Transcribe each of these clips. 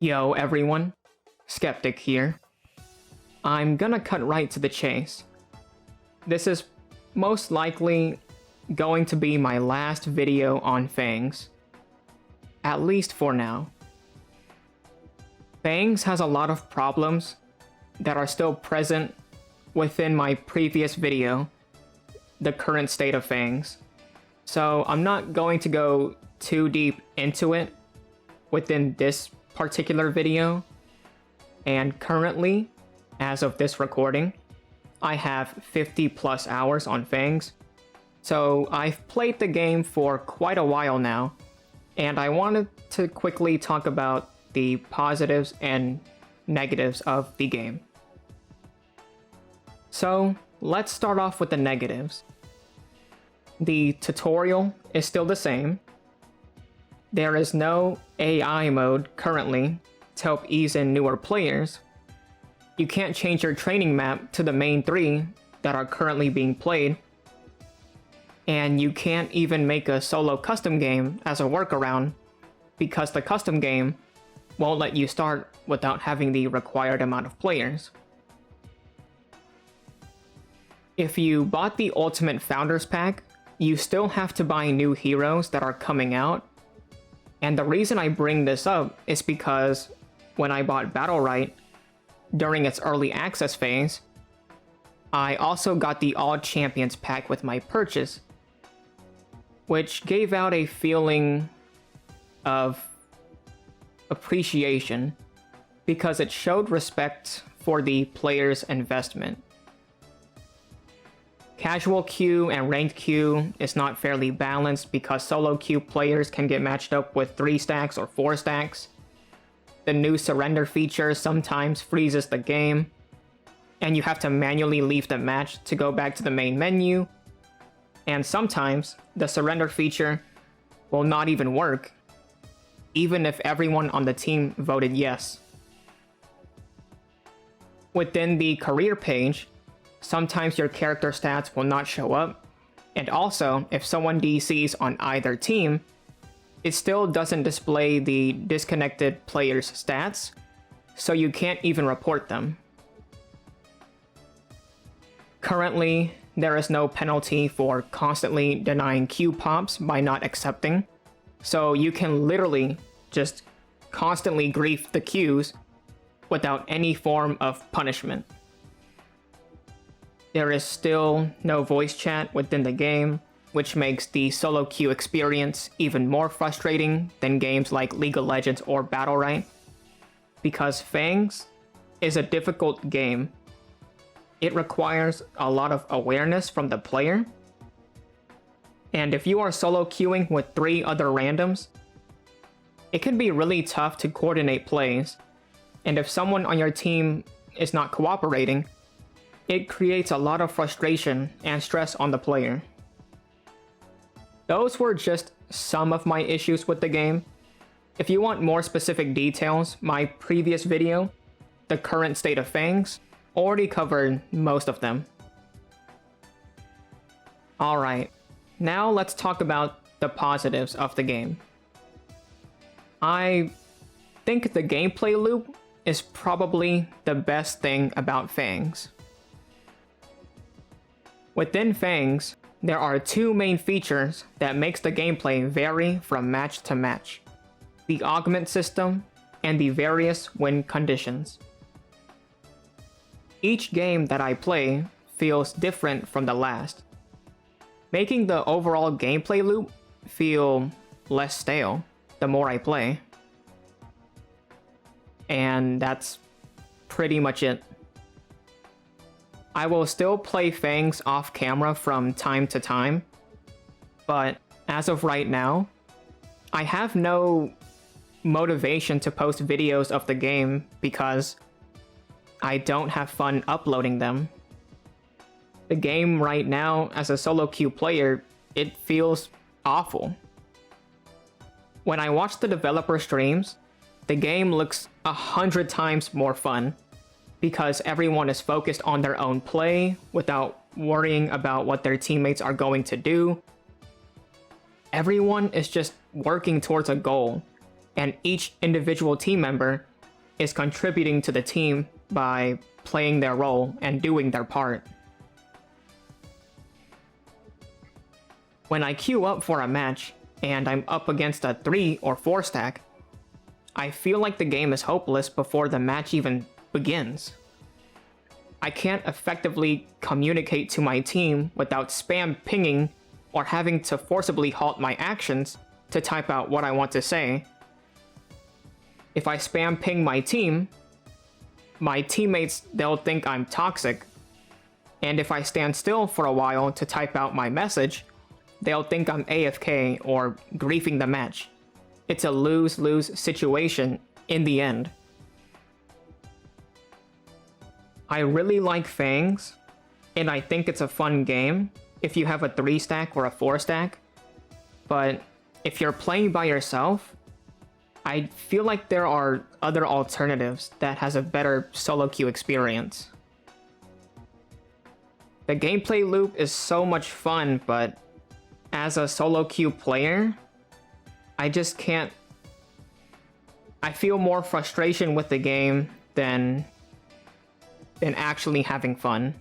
Yo everyone, Skeptic here. I'm gonna cut right to the chase. This is most likely going to be my last video on Fangs. At least for now. Fangs has a lot of problems that are still present within my previous video, the current state of Fangs. So I'm not going to go too deep into it within this particular video. And currently, as of this recording, I have 50 plus hours on Fangs. So I've played the game for quite a while now, and I wanted to quickly talk about the positives and negatives of the game. So let's start off with the negatives. The tutorial is still the same. There is no AI mode currently to help ease in newer players. You can't change your training map to the main 3 that are currently being played. And you can't even make a solo custom game as a workaround because the custom game won't let you start without having the required amount of players. If you bought the Ultimate Founders Pack, you still have to buy new heroes that are coming out. And the reason I bring this up is because when I bought Battlerite during its early access phase, I also got the All Champions pack with my purchase, which gave out a feeling of appreciation because it showed respect for the player's investment. Casual queue and ranked queue is not fairly balanced because solo queue players can get matched up with 3 stacks or 4 stacks. The new surrender feature sometimes freezes the game, and you have to manually leave the match to go back to the main menu. And sometimes the surrender feature will not even work, even if everyone on the team voted yes. Within the career page, sometimes your character stats will not show up, and also, if someone DCs on either team, it still doesn't display the disconnected player's stats, so you can't even report them. Currently, there is no penalty for constantly denying queue pops by not accepting, so you can literally just constantly grief the queues without any form of punishment. There is still no voice chat within the game, which makes the solo queue experience even more frustrating than games like League of Legends or Battlerite. Because Fangs is a difficult game. It requires a lot of awareness from the player. And if you are solo queuing with 3 other randoms, it can be really tough to coordinate plays. And if someone on your team is not cooperating, it creates a lot of frustration and stress on the player. Those were just some of my issues with the game. If you want more specific details, my previous video, The Current State of Fangs, already covered most of them. Alright, now let's talk about the positives of the game. I think the gameplay loop is probably the best thing about Fangs. Within Fangs, there are 2 main features that makes the gameplay vary from match to match: the augment system and the various win conditions. Each game that I play feels different from the last, making the overall gameplay loop feel less stale the more I play. And that's pretty much it. I will still play Fangs off camera from time to time, but as of right now, I have no motivation to post videos of the game because I don't have fun uploading them. The game right now, as a solo queue player, it feels awful. When I watch the developer streams, the game looks 100 times more fun, because everyone is focused on their own play without worrying about what their teammates are going to do. Everyone is just working towards a goal, and each individual team member is contributing to the team by playing their role and doing their part. When I queue up for a match and I'm up against a 3 or 4 stack, I feel like the game is hopeless before the match even begins. I can't effectively communicate to my team without spam pinging or having to forcibly halt my actions to type out what I want to say. If I spam ping my team, my teammates, they'll think I'm toxic. And if I stand still for a while to type out my message, they'll think I'm AFK or griefing the match. It's a lose-lose situation in the end. I really like Fangs, and I think it's a fun game if you have a 3 stack or a 4 stack, but if you're playing by yourself, I feel like there are other alternatives that has a better solo queue experience. The gameplay loop is so much fun, but as a solo queue player, I just can't... I feel more frustration with the game than actually having fun.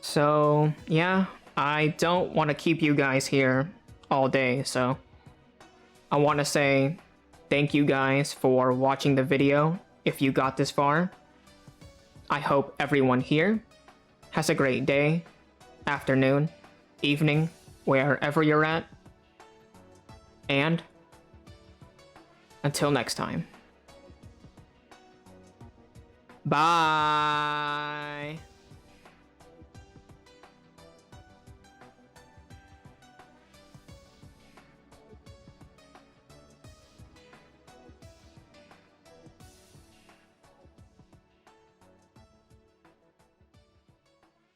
So, yeah, I don't want to keep you guys here all day, so I want to say thank you guys for watching the video if you got this far. I hope everyone here has a great day, afternoon, evening, wherever you're at. And until next time. Bye!